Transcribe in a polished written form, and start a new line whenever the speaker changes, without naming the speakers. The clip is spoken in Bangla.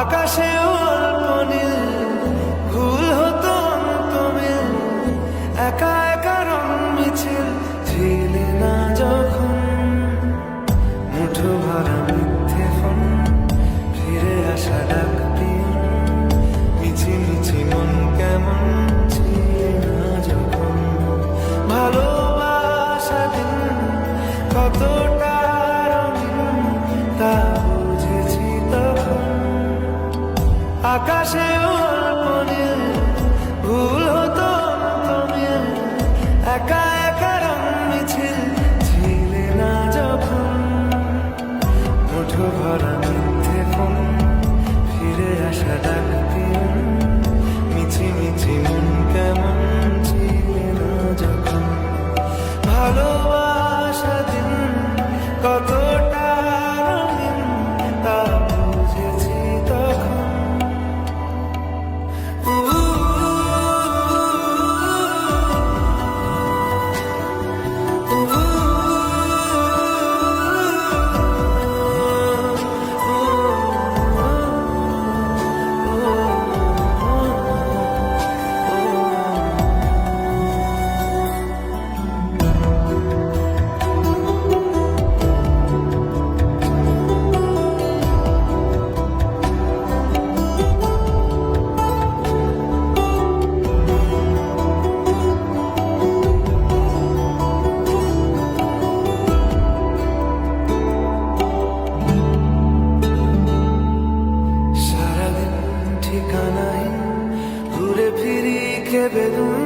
আকাশে অল্প নীল, ভুল হতো অন্তমিল, একা একা রং মিছিল, ঝিলে না যখন মুঠো ভরা মিথ্যে ফোন, ফিরে আসা ডাক পিয়ন, মিছি মিছি মন কেমন ছিলে না যখন। ভালোবাসা দিন কতটা রঙিন তা বুঝেছি তখন। আকাশে অল্প নীল, ভুল হতো অন্তমিল, একা একা রং মিছিল, ছিলে না যখন মুঠো ভরা মিথ্যে ফোন, ফিরে আসা ডাক পিয়ন, মিছি মিছি মন কেমন ছিলে না যখন। ভালোবাসা দিন কতটা রঙিন তা বুঝেছি তখন। ঠিকানায় ঘুরে ফিরি কে বেদুন,